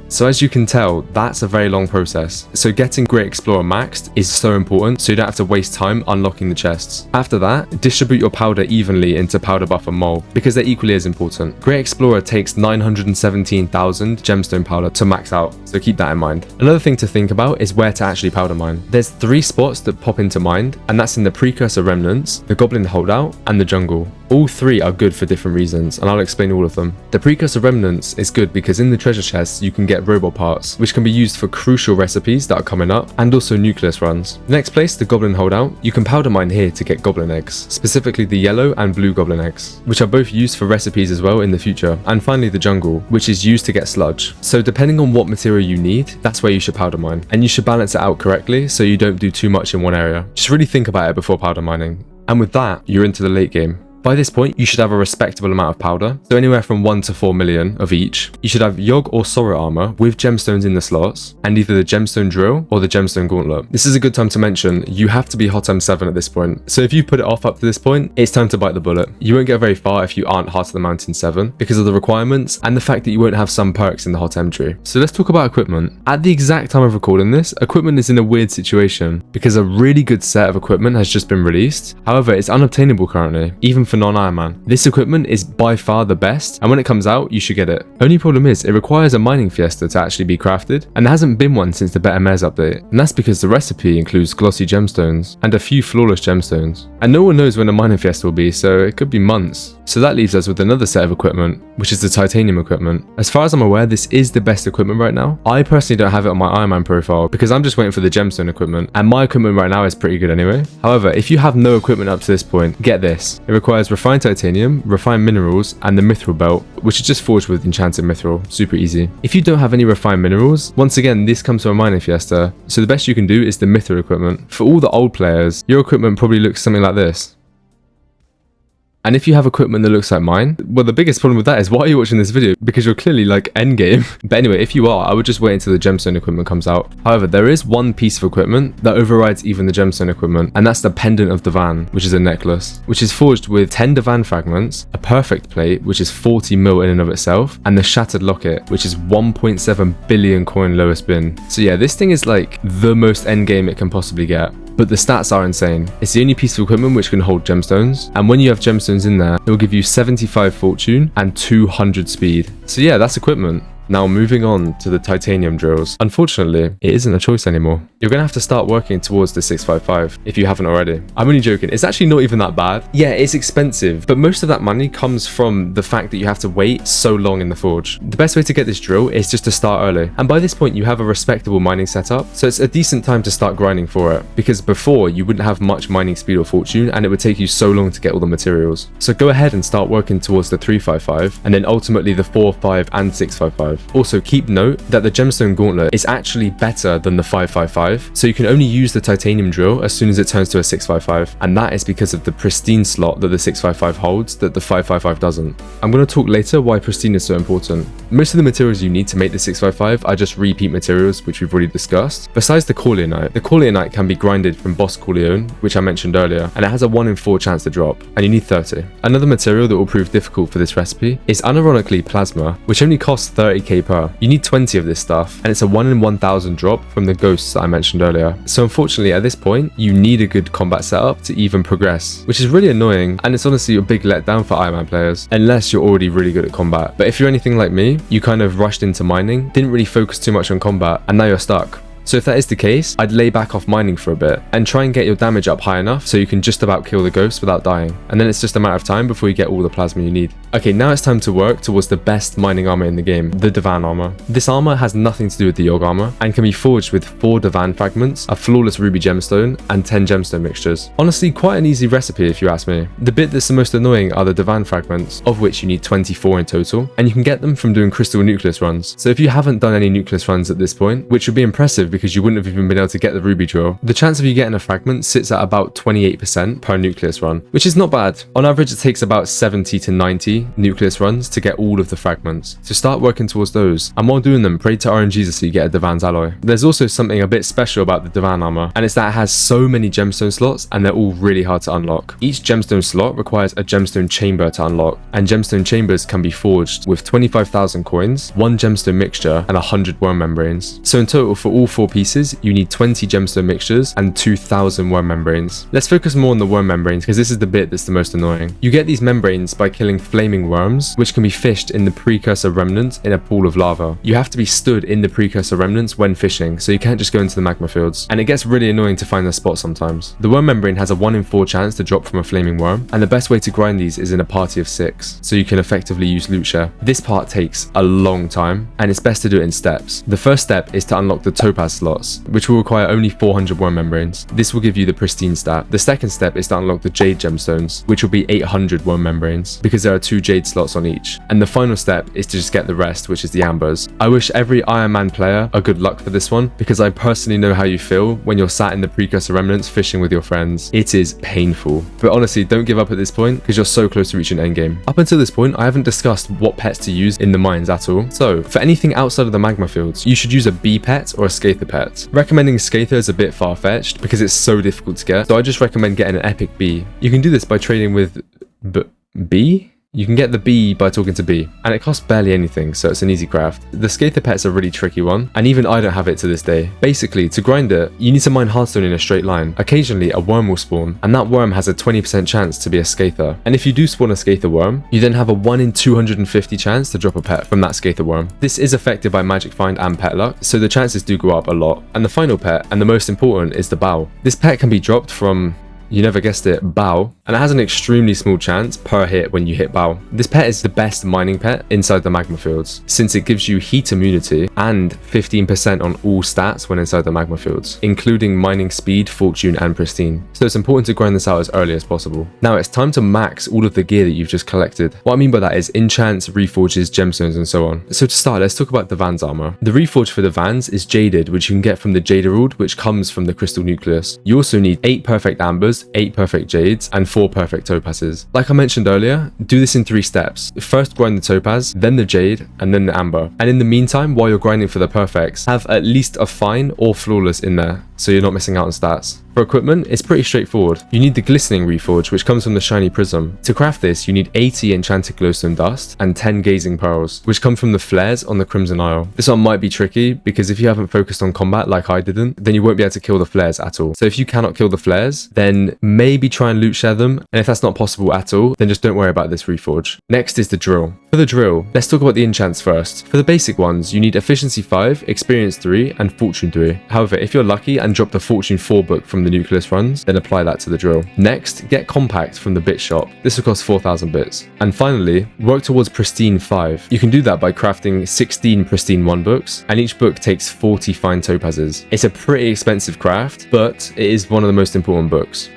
So as you can tell, that's a very long process. So getting Great Explorer maxed is so important, so you don't have to waste time unlocking the chests. After that, distribute your powder evenly into Powder Buff and Mole, because they're equally as important. Great Explorer takes 917,000 gemstone powder to max out, so keep that in mind. Another thing to think about is where to actually powder mine. There's 3 spots that pop into mind, and that's in the Precursor Remnants, the Goblin Holdout, and the Jungle. All 3 are good for different reasons, and I'll explain all of them. The Precursor Remnants is good because in the treasure chests you can get robot parts, which can be used for crucial recipes that are coming up, and also Nucleus runs. Next place, the Goblin Holdout. You can powder mine here to get goblin eggs, specifically the yellow and blue goblin eggs, which are both used for recipes as well in the future. And finally the Jungle, which is used to get sludge. So depending on what material you need, that's where you should powder mine, and you should balance it out correctly so you don't do too much in one area. Just really think about it before powder mining. And with that, you're into the late game. By this point, you should have a respectable amount of powder, so anywhere from 1 to 4 million of each. You should have Yogg or Sorrow armor with gemstones in the slots, and either the Gemstone Drill or the Gemstone Gauntlet. This is a good time to mention, you have to be HOTM 7 at this point, so if you put it off up to this point, it's time to bite the bullet. You won't get very far if you aren't Heart of the Mountain 7, because of the requirements and the fact that you won't have some perks in the HOTM tree. So let's talk about equipment. At the exact time of recording this, equipment is in a weird situation, because a really good set of equipment has just been released. However, it's unobtainable currently, even for non-Ironman. This equipment is by far the best, and when it comes out, you should get it. Only problem is, it requires a mining fiesta to actually be crafted, and there hasn't been one since the Better Mares update, and that's because the recipe includes glossy gemstones and a few flawless gemstones. And no one knows when a mining fiesta will be, so it could be months. So that leaves us with another set of equipment, which is the titanium equipment. As far as I'm aware, this is the best equipment right now. I personally don't have it on my Ironman profile because I'm just waiting for the gemstone equipment, and my equipment right now is pretty good anyway. However, if you have no equipment up to this point, get this. It requires refined titanium, refined minerals, and the mithril belt, which is just forged with enchanted mithril. Super easy. If you don't have any refined minerals, once again, this comes from a mining fiesta, so the best you can do is the mithril equipment. For all the old players, your equipment probably looks something like this. And if you have equipment that looks like mine, well, the biggest problem with that is why are you watching this video? Because you're clearly like endgame. But anyway, if you are, I would just wait until the gemstone equipment comes out. However, there is one piece of equipment that overrides even the gemstone equipment, and that's the pendant of Divan, which is a necklace, which is forged with 10 Divan fragments, a perfect plate, which is 40 mil in and of itself, and the shattered locket, which is 1.7 billion coin lowest bin. So yeah, this thing is like the most endgame it can possibly get. But the stats are insane. It's the only piece of equipment which can hold gemstones, and when you have gemstones in there, it will give you 75 fortune and 200 speed. So yeah, that's equipment. Now moving on to the titanium drills. Unfortunately, it isn't a choice anymore. You're going to have to start working towards the 655 if you haven't already. I'm only joking, it's actually not even that bad. Yeah, it's expensive, but most of that money comes from the fact that you have to wait so long in the forge. The best way to get this drill is just to start early, and by this point you have a respectable mining setup, so it's a decent time to start grinding for it, because before you wouldn't have much mining speed or fortune, and it would take you so long to get all the materials. So go ahead and start working towards the 355, and then ultimately the 455 and 655. Also, keep note that the Gemstone Gauntlet is actually better than the 555, so you can only use the titanium drill as soon as it turns to a 655, and that is because of the pristine slot that the 655 holds that the 555 doesn't. I'm going to talk later why pristine is so important. Most of the materials you need to make the 655 are just repeat materials, which we've already discussed. Besides the Corleonite can be grinded from Boss Corleone, which I mentioned earlier, and it has a 1 in 4 chance to drop, and you need 30. Another material that will prove difficult for this recipe is unironically plasma, which only costs 30k per. You need 20 of this stuff, and it's a 1 in 1000 drop from the ghosts that I mentioned earlier. So unfortunately at this point, you need a good combat setup to even progress, which is really annoying, and it's honestly a big letdown for Ironman players, unless you're already really good at combat. But if you're anything like me, you kind of rushed into mining, didn't really focus too much on combat, and now you're stuck. So if that is the case, I'd lay back off mining for a bit and try and get your damage up high enough so you can just about kill the ghost without dying. And then it's just a matter of time before you get all the plasma you need. Okay, now it's time to work towards the best mining armor in the game, the Divan armor. This armor has nothing to do with the Yogg armor and can be forged with 4 Divan fragments, a flawless ruby gemstone, and 10 gemstone mixtures. Honestly, quite an easy recipe if you ask me. The bit that's the most annoying are the Divan fragments, of which you need 24 in total, and you can get them from doing crystal Nucleus runs. So if you haven't done any Nucleus runs at this point, which would be impressive because you wouldn't have even been able to get the ruby drill, the chance of you getting a fragment sits at about 28% per Nucleus run, which is not bad. On average, it takes about 70 to 90 Nucleus runs to get all of the fragments. So start working towards those, and while doing them, pray to RNGesus so you get a Divan's alloy. There's also something a bit special about the Divan armor, and it's that it has so many gemstone slots and they're all really hard to unlock. Each gemstone slot requires a gemstone chamber to unlock, and gemstone chambers can be forged with 25,000 coins, 1 gemstone mixture, and 100 worm membranes. So in total, for all 4 pieces, you need 20 gemstone mixtures and 2,000 worm membranes. Let's focus more on the worm membranes because this is the bit that's the most annoying. You get these membranes by killing flaming worms, which can be fished in the precursor remnants in a pool of lava. You have to be stood in the precursor remnants when fishing, so you can't just go into the magma fields, and it gets really annoying to find their spot sometimes. The worm membrane has a 1 in 4 chance to drop from a flaming worm, and the best way to grind these is in a party of 6, so you can effectively use loot share. This part takes a long time, and it's best to do it in steps. The first step is to unlock the topaz slots, which will require only 400 worm membranes. This will give you the pristine stat. The second step is to unlock the jade gemstones, which will be 800 worm membranes, because there are 2 jade slots on each. And the final step is to just get the rest, which is the ambers. I wish every IRONMAN player a good luck for this one, because I personally know how you feel when you're sat in the precursor remnants fishing with your friends. It is painful. But honestly, don't give up at this point, because you're so close to reaching endgame. Up until this point, I haven't discussed what pets to use in the mines at all. So, for anything outside of the magma fields, you should use a bee pet or a Scather pet. Recommending a Scather is a bit far-fetched, because it's so difficult to get, so I just recommend getting an epic bee. You can do this by trading with bee? You can get the bee by talking to bee, and it costs barely anything, so it's an easy craft. The Scather pet's a really tricky one, and even I don't have it to this day. Basically, to grind it, you need to mine hardstone in a straight line. Occasionally, a worm will spawn, and that worm has a 20% chance to be a Scather. And if you do spawn a Scather worm, you then have a 1 in 250 chance to drop a pet from that Scather worm. This is affected by magic find and pet luck, so the chances do go up a lot. And the final pet, and the most important, is the bow. This pet can be dropped from, you never guessed it, bow, and it has an extremely small chance per hit when you hit bow. This pet is the best mining pet inside the magma fields, since it gives you heat immunity and 15% on all stats when inside the magma fields, including mining speed, fortune, and pristine. So it's important to grind this out as early as possible. Now it's time to max all of the gear that you've just collected. What I mean by that is enchants, reforges, gemstones, and so on. So to start, let's talk about Divan's armor. The reforge for Divan's is jaded, which you can get from the jade emerald, which comes from the crystal nucleus. You also need 8 perfect ambers, 8 perfect jades, and 4 perfect topazes. Like I mentioned earlier, do this in 3 steps. First grind the topaz, then the jade, and then the amber. And in the meantime, while you're grinding for the perfects, have at least a fine or flawless in there, so you're not missing out on stats. For equipment, it's pretty straightforward. You need the glistening reforge, which comes from the shiny prism. To craft this, you need 80 enchanted glowstone dust and 10 gazing pearls, which come from the flares on the Crimson Isle. This one might be tricky, because if you haven't focused on combat like I didn't, then you won't be able to kill the flares at all. So if you cannot kill the flares, then maybe try and loot share them, and if that's not possible at all, then just don't worry about this reforge. Next is the drill. For the drill, let's talk about the enchants first. For the basic ones, you need efficiency 5, experience 3, and fortune 3. However, if you're lucky and drop the fortune 4 book from the Nucleus runs, then apply that to the drill. Next, get compact from the bit shop. This will cost 4,000 bits. And finally, work towards pristine 5. You can do that by crafting 16 pristine 1 books, and each book takes 40 fine topazes. It's a pretty expensive craft, but it is one of the most important books.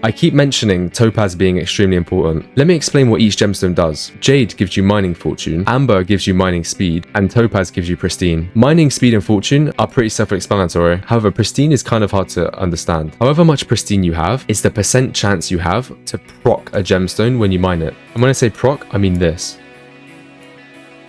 I keep mentioning topaz being extremely important. Let me explain what each gemstone does. Jade gives you mining fortune, amber gives you mining speed, and topaz gives you pristine. Mining speed and fortune are pretty self-explanatory. However, pristine is kind of hard to understand. However much pristine you have, it's the percent chance you have to proc a gemstone when you mine it. And when I say proc, I mean this.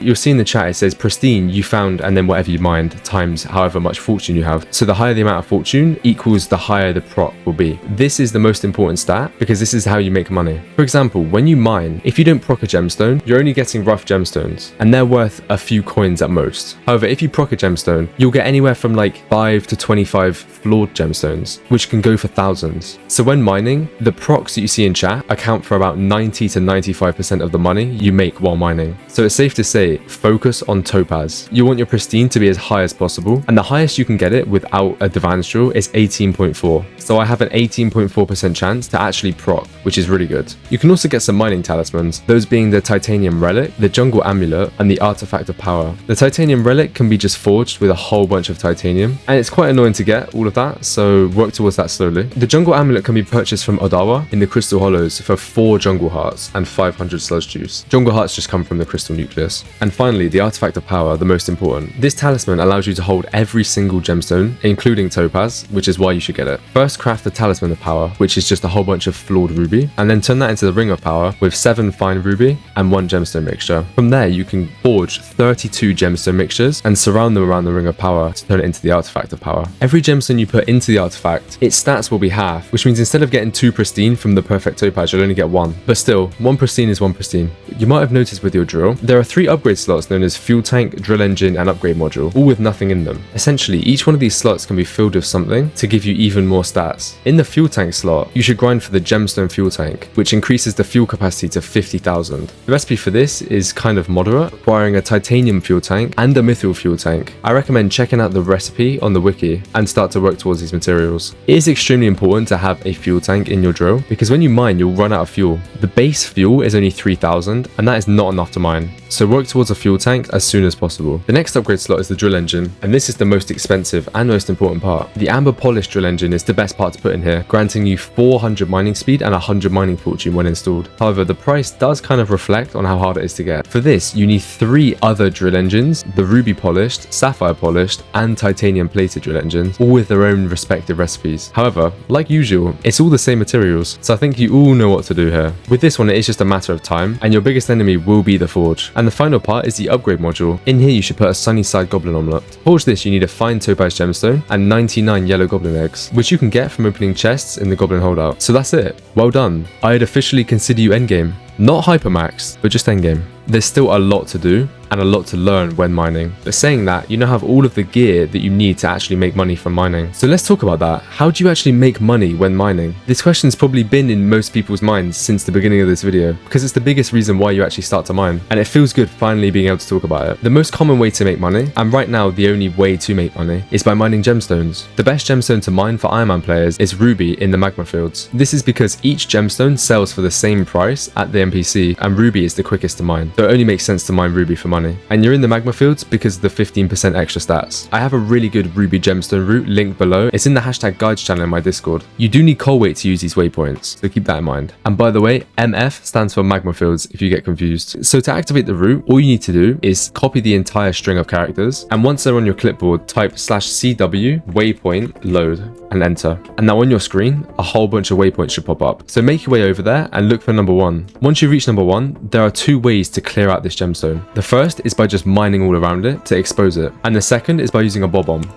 You'll see in the chat it says pristine you found and then whatever you mined times however much fortune you have. So the higher the amount of fortune equals the higher the proc will be. This is the most important stat because this is how you make money. For example, when you mine, if you don't proc a gemstone, you're only getting rough gemstones and they're worth a few coins at most. However, if you proc a gemstone, you'll get anywhere from like 5 to 25 flawed gemstones, which can go for thousands. So when mining, the procs that you see in chat account for about 90 to 95% of the money you make while mining. So it's safe to say say, focus on topaz. You want your pristine to be as high as possible, and the highest you can get it without a Divan straw is 18.4. So I have an 18.4% chance to actually proc, which is really good. You can also get some mining talismans, those being the titanium relic, the jungle amulet, and the artifact of power. The titanium relic can be just forged with a whole bunch of titanium, and it's quite annoying to get all of that, so work towards that slowly. The jungle amulet can be purchased from Odawa in the crystal hollows for 4 jungle hearts and 500 sludge juice. Jungle hearts just come from the crystal nucleus. And finally, the artifact of power, the most important. This talisman allows you to hold every single gemstone, including topaz, which is why you should get it. First, craft the talisman of power, which is just a whole bunch of flawed ruby, and then turn that into the ring of power with 7 fine ruby and 1 gemstone mixture. From there, you can forge 32 gemstone mixtures and surround them around the ring of power to turn it into the artifact of power. Every gemstone you put into the artifact, its stats will be half, which means instead of getting 2 pristine from the perfect topaz, you'll only get 1. But still, 1 pristine is 1 pristine. You might have noticed with your drill, there are 3 upgrade slots known as fuel tank, drill engine, and upgrade module, all with nothing in them. Essentially, each one of these slots can be filled with something to give you even more stats. In the fuel tank slot, you should grind for the gemstone fuel tank, which increases the fuel capacity to 50,000. The recipe for this is kind of moderate, requiring a titanium fuel tank and a mithril fuel tank. I recommend checking out the recipe on the wiki and start to work towards these materials. It is extremely important to have a fuel tank in your drill, because when you mine, you'll run out of fuel. The base fuel is only 3,000, and that is not enough to mine. So work towards a fuel tank as soon as possible. The next upgrade slot is the drill engine, and this is the most expensive and most important part. The amber polished drill engine is the best part to put in here, granting you 400 mining speed and 100 mining fortune when installed. However, the price does kind of reflect on how hard it is to get. For this, you need 3 other drill engines, the ruby polished, sapphire polished, and titanium plated drill engines, all with their own respective recipes. However, like usual, it's all the same materials, so I think you all know what to do here. With this one, it is just a matter of time, and your biggest enemy will be the forge. And the final part is the upgrade module. In here, you should put a Sunnyside goblin omelette. To forge this, you need a fine topaz gemstone and 99 yellow goblin eggs, which you can get from opening chests in the goblin holdout. So that's it. Well done. I'd officially consider you endgame. Not hypermax, but just endgame. There's still a lot to do and a lot to learn when mining. But saying that, you now have all of the gear that you need to actually make money from mining. So let's talk about that. How do you actually make money when mining? This question's probably been in most people's minds since the beginning of this video, because it's the biggest reason why you actually start to mine. And it feels good finally being able to talk about it. The most common way to make money, and right now the only way to make money, is by mining gemstones. The best gemstone to mine for Iron Man players is ruby in the magma fields. This is because each gemstone sells for the same price at the NPC, and ruby is the quickest to mine. So it only makes sense to mine ruby for money. And you're in the magma fields because of the 15% extra stats. I have a really good ruby gemstone route linked below. It's in the hashtag guides channel in my Discord. You do need coal weight to use these waypoints, so keep that in mind. And by the way, MF stands for magma fields if you get confused. So to activate the route, all you need to do is copy the entire string of characters, and once they're on your clipboard, type /CW waypoint load and enter. And now on your screen, a whole bunch of waypoints should pop up. So make your way over there and look for number 1. Once you reach number 1, there are 2 ways to clear out this gemstone. The first is by just mining all around it to expose it, and the second is by using a bob-omb.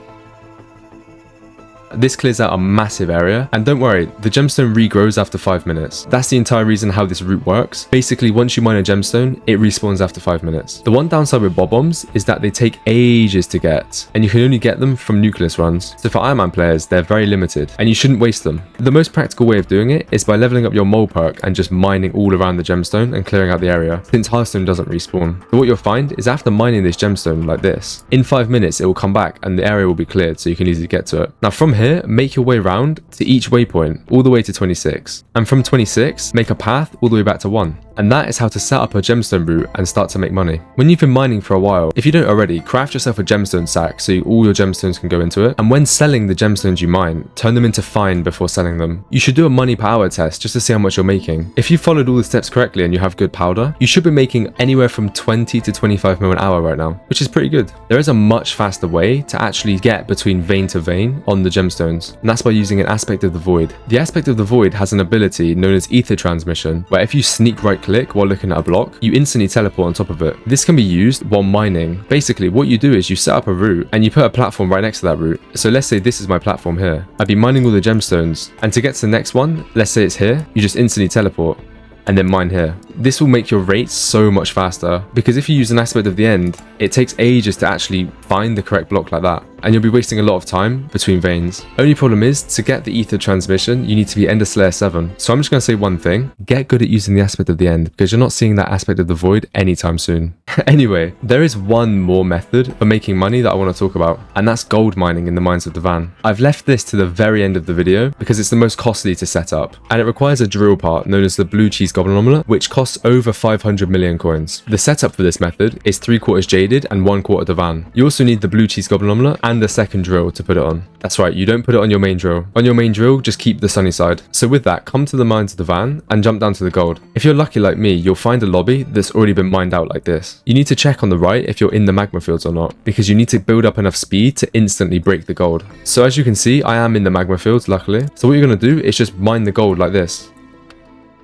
This clears out a massive area, and don't worry, the gemstone regrows after 5 minutes. That's the entire reason how this route works. Basically, once you mine a gemstone, it respawns after 5 minutes. The one downside with bob-ombs is that they take ages to get, and you can only get them from Nucleus runs. So for Iron Man players, they're very limited, and you shouldn't waste them. The most practical way of doing it is by leveling up your mole perk and just mining all around the gemstone and clearing out the area, since Hearthstone doesn't respawn. So what you'll find is after mining this gemstone like this, in 5 minutes it will come back and the area will be cleared so you can easily get to it. Now from here, make your way around to each waypoint all the way to 26, and from 26 make a path all the way back to 1. And that is how to set up a gemstone route and start to make money. When you've been mining for a while, if you don't already, craft yourself a gemstone sack so all your gemstones can go into it, and when selling the gemstones you mine, turn them into fine before selling them. You should do a money per hour test just to see how much you're making. If you followed all the steps correctly and you have good powder, you should be making anywhere from 20 to 25 mil an hour right now, which is pretty good. There is a much faster way to actually get between vein to vein on the gemstones, and that's by using an aspect of the void. The aspect of the void has an ability known as ether transmission, where if you sneak right click while looking at a block, you instantly teleport on top of it. This can be used while mining. Basically, what you do is you set up a route and you put a platform right next to that route. So let's say this is my platform here. I'd be mining all the gemstones, and to get to the next one, let's say it's here, you just instantly teleport and then mine here. This will make your rates so much faster, because if you use an aspect of the end, it takes ages to actually find the correct block like that. and you'll be wasting a lot of time between veins. Only problem is, to get the ether transmission, you need to be Ender Slayer 7. So I'm just going to say one thing, get good at using the aspect of the end, because you're not seeing that aspect of the void anytime soon. Anyway, there is one more method for making money that I want to talk about, and that's gold mining in the mines of Divan. I've left this to the very end of the video because it's the most costly to set up, and it requires a drill part known as the blue cheese goblin omelette, which costs over 500 million coins. The setup for this method is 3/4 jaded and 1/4 Divan. You also need the blue cheese goblin omelette and a second drill to put it on. That's right, you don't put it on your main drill. On your main drill, just keep the sunny side. So with that, come to the mines of Divan and jump down to the gold. If you're lucky like me, you'll find a lobby that's already been mined out like this. You need to check on the right if you're in the magma fields or not, because you need to build up enough speed to instantly break the gold. So as you can see, I am in the magma fields, luckily. So what you're going to do is just mine the gold like this,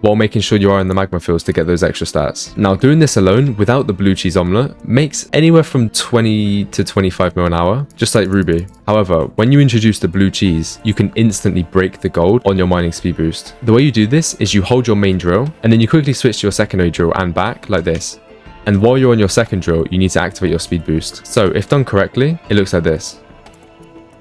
while making sure you are in the magma fields to get those extra stats. Now, doing this alone without the blue cheese omelette makes anywhere from 20 to 25 mil an hour, just like Ruby. However, when you introduce the blue cheese, you can instantly break the gold on your mining speed boost. The way you do this is you hold your main drill, and then you quickly switch to your secondary drill and back like this. And while you're on your second drill, you need to activate your speed boost. So if done correctly, it looks like this.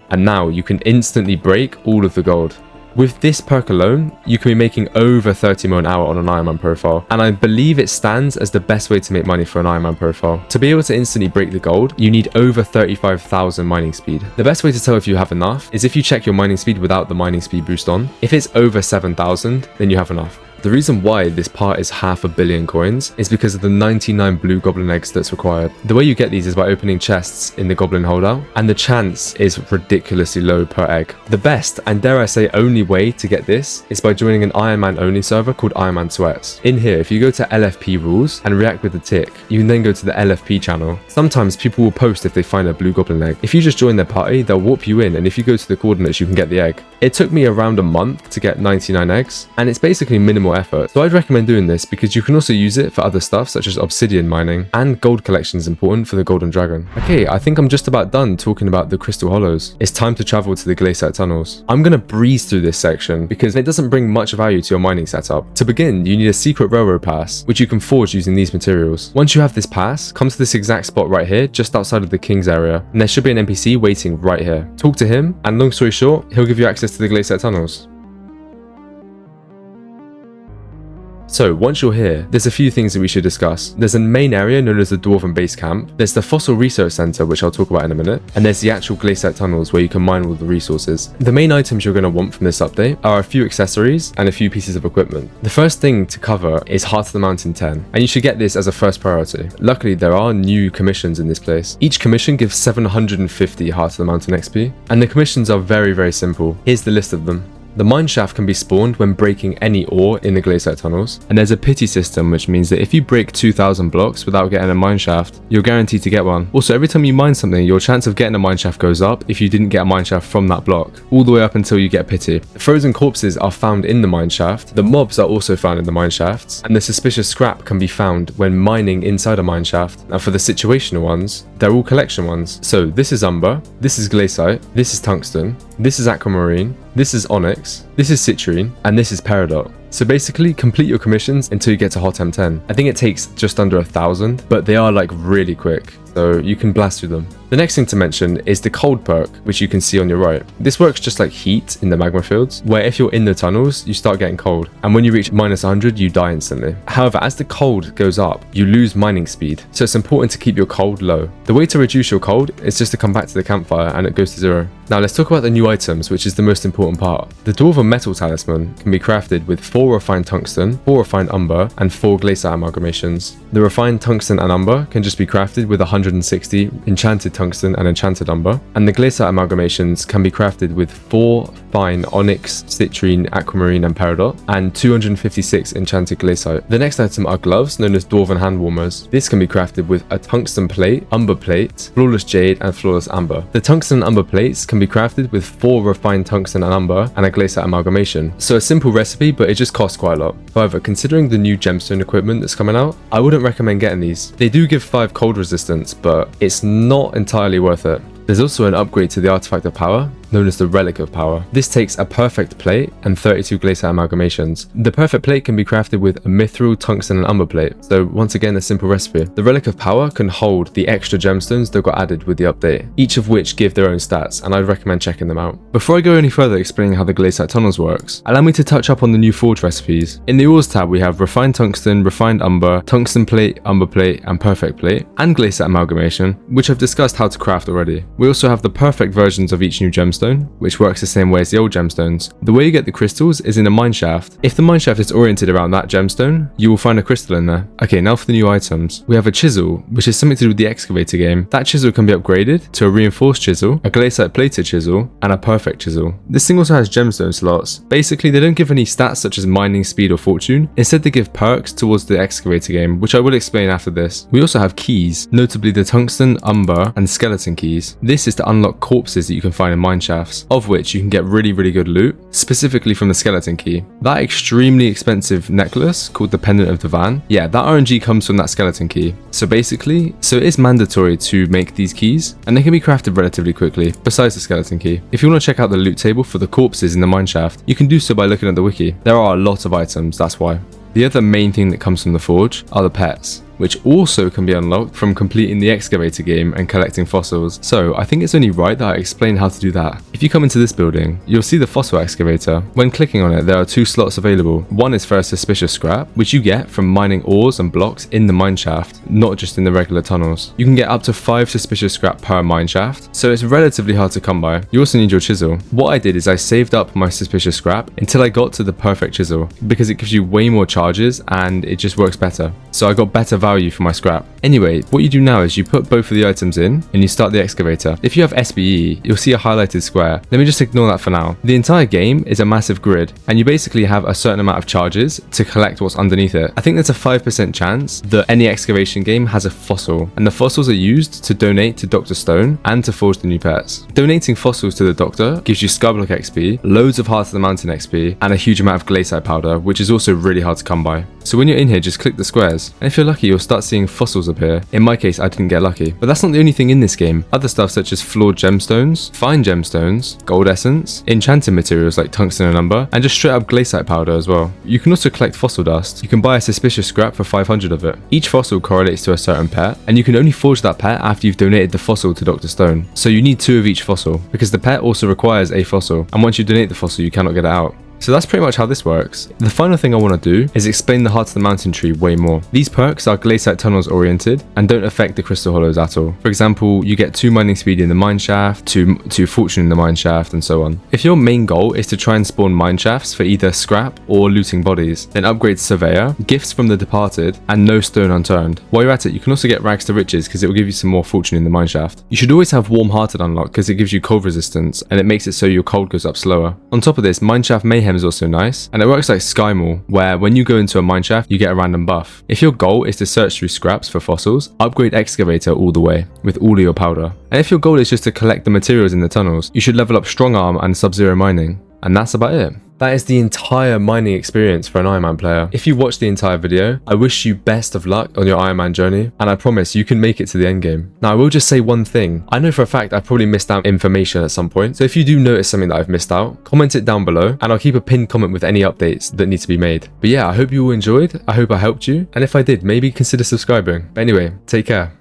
And now you can instantly break all of the gold. With this perk alone, you can be making over 30 mil an hour on an IRONMAN profile, and I believe it stands as the best way to make money for an IRONMAN profile. To be able to instantly break the gold, you need over 35,000 mining speed. The best way to tell if you have enough is if you check your mining speed without the mining speed boost on. If it's over 7,000, then you have enough. The reason why this part is 500 million coins is because of the 99 blue goblin eggs that's required. The way you get these is by opening chests in the goblin holdout, and the chance is ridiculously low per egg. The best, and dare I say only way to get this, is by joining an IRONMAN only server called IRONMAN Sweats. In here, if you go to LFP rules and react with the tick, you can then go to the LFP channel. Sometimes people will post if they find a blue goblin egg. If you just join their party, they'll warp you in, and if you go to the coordinates, you can get the egg. It took me around a month to get 99 eggs, and it's basically minimal effort. So I'd recommend doing this because you can also use it for other stuff such as obsidian mining, and gold collection is important for the golden dragon. Okay, I think I'm just about done talking about the crystal hollows. It's time to travel to the Glacite tunnels. I'm gonna breeze through this section because it doesn't bring much value to your mining setup. To begin, you need a secret railroad pass, which you can forge using these materials. Once you have this pass, come to this exact spot right here, just outside of the King's area, and there should be an NPC waiting right here. Talk to him, and long story short, he'll give you access to the Glacite tunnels. So once you're here, there's a few things that we should discuss. There's a main area known as the Dwarven Base Camp, there's the Fossil Research Center, which I'll talk about in a minute, and there's the actual Glacite tunnels where you can mine all the resources. The main items you're going to want from this update are a few accessories and a few pieces of equipment. The first thing to cover is Heart of the Mountain 10, and you should get this as a first priority. Luckily, there are new commissions in this place. Each commission gives 750 Heart of the Mountain XP, and the commissions are very simple. Here's the list of them. The mine shaft can be spawned when breaking any ore in the Glacite tunnels, and there's a pity system, which means that if you break 2,000 blocks without getting a mine shaft, you're guaranteed to get one. Also, every time you mine something, your chance of getting a mine shaft goes up if you didn't get a mine shaft from that block, all the way up until you get pity. The frozen corpses are found in the mine shaft, the mobs are also found in the mine shafts, and the suspicious scrap can be found when mining inside a mine shaft. Now for the situational ones, they're all collection ones. So this is umber, this is glacite, this is tungsten, this is aquamarine, this is onyx, this is citrine, and this is peridot. So basically, complete your commissions until you get to HOTM 10. I think it takes just under 1,000, but they are like really quick, so you can blast through them. The next thing to mention is the cold perk, which you can see on your right. This works just like heat in the magma fields, where if you're in the tunnels, you start getting cold, and when you reach minus 100, you die instantly. However, as the cold goes up, you lose mining speed, so it's important to keep your cold low. The way to reduce your cold is just to come back to the campfire and it goes to 0. Now let's talk about the new items, which is the most important part. The Dwarven Metal Talisman can be crafted with 4 refined tungsten, 4 refined umber, and 4 glacite amalgamations. The refined tungsten and umber can just be crafted with 160 enchanted tungsten and enchanted umber, and the glacite amalgamations can be crafted with 4 fine onyx, citrine, aquamarine, and peridot, and 256 enchanted glacite. The next item are gloves known as Dwarven hand warmers. This can be crafted with a tungsten plate, umber plate, flawless jade, and flawless amber. The tungsten and umber plates can be crafted with 4 refined tungsten and umber and a glacite amalgamation. So a simple recipe, but it just costs quite a lot. However, considering the new gemstone equipment that's coming out, I wouldn't recommend getting these. They do give 5 cold resistance, but it's not entirely worth it. There's also an upgrade to the Artifact of Power, known as the Relic of Power. This takes a perfect plate and 32 Glacite amalgamations. The perfect plate can be crafted with a mithril, tungsten and umber plate. So once again, a simple recipe. The Relic of Power can hold the extra gemstones that got added with the update, each of which give their own stats, and I'd recommend checking them out. Before I go any further explaining how the Glacite tunnels works, allow me to touch up on the new forge recipes. In the ores tab we have refined tungsten, refined umber, tungsten plate, umber plate and perfect plate, and Glacite amalgamation, which I've discussed how to craft already. We also have the perfect versions of each new gemstone, which works the same way as the old gemstones. The way you get the crystals is in a mine shaft. If the mine shaft is oriented around that gemstone, you will find a crystal in there. Okay, now for the new items. We have a chisel, which is something to do with the excavator game. That chisel can be upgraded to a reinforced chisel, a Glacite plated chisel, and a perfect chisel. This thing also has gemstone slots. Basically, they don't give any stats such as mining speed or fortune. Instead, they give perks towards the excavator game, which I will explain after this. We also have keys, notably the tungsten, umber, and skeleton keys. This is to unlock corpses that you can find in mine shafts, of which you can get really good loot, specifically from the skeleton key. That extremely expensive necklace called the Pendant of Divan, yeah, that RNG comes from that skeleton key. So basically, it is mandatory to make these keys, and they can be crafted relatively quickly, besides the skeleton key. If you want to check out the loot table for the corpses in the mine shaft, you can do so by looking at the wiki. There are a lot of items, that's why. The other main thing that comes from the forge are the pets, which also can be unlocked from completing the excavator game and collecting fossils. So I think it's only right that I explain how to do that. If you come into this building, you'll see the fossil excavator. When clicking on it, there are 2 slots available. One is for a suspicious scrap, which you get from mining ores and blocks in the mine shaft, not just in the regular tunnels. You can get up to 5 suspicious scrap per mine shaft, so it's relatively hard to come by. You also need your chisel. What I did is I saved up my suspicious scrap until I got to the perfect chisel, because it gives you way more charges and it just works better. So I got better value for my scrap. Anyway, what you do now is you put both of the items in and you start the excavator. If you have SBE, you'll see a highlighted square. Let me just ignore that for now. The entire game is a massive grid, and you basically have a certain amount of charges to collect what's underneath it. I think there's a 5% chance that any excavation game has a fossil, and the fossils are used to donate to Dr. Stone and to forge the new pets. Donating fossils to the Doctor gives you Skyblock XP, loads of Heart of the Mountain XP, and a huge amount of Glacite powder, which is also really hard to come by. So when you're in here, just click the squares, and if you're lucky, you'll start seeing fossils appear. In my case, I didn't get lucky. But that's not the only thing in this game. Other stuff such as flawed gemstones, fine gemstones, gold essence, enchanted materials like tungsten and umber, and just straight up Glacite powder as well. You can also collect fossil dust. You can buy a suspicious scrap for 500 of it. Each fossil correlates to a certain pet, and you can only forge that pet after you've donated the fossil to Dr. Stone. So you need 2 of each fossil, because the pet also requires a fossil, and once you donate the fossil, you cannot get it out. So that's pretty much how this works. The final thing I want to do is explain the Heart of the Mountain tree way more. These perks are Glacite tunnels oriented and don't affect the crystal hollows at all. For example, you get 2 mining speed in the mine shaft, 2 fortune in the mine shaft, and so on. If your main goal is to try and spawn mine shafts for either scrap or looting bodies, then upgrade Surveyor, Gifts from the Departed, and No Stone Unturned. While you're at it, you can also get Rags to Riches because it will give you some more fortune in the mine shaft. You should always have Warm Hearted unlocked because it gives you cold resistance and it makes it so your cold goes up slower. On top of this, Mineshaft Mayhem is also nice, and it works like Skymall, where when you go into a mineshaft, you get a random buff. If your goal is to search through scraps for fossils, upgrade Excavator all the way, with all of your powder. And if your goal is just to collect the materials in the tunnels, you should level up Strong Arm and Sub-Zero Mining. And that's about it. That is the entire mining experience for an Ironman player. If you watched the entire video, I wish you best of luck on your Ironman journey, and I promise you can make it to the end game. Now I will just say one thing. I know for a fact I've probably missed out information at some point, so if you do notice something that I've missed out, comment it down below, and I'll keep a pinned comment with any updates that need to be made. But yeah, I hope you all enjoyed, I hope I helped you, and if I did, maybe consider subscribing. But anyway, take care.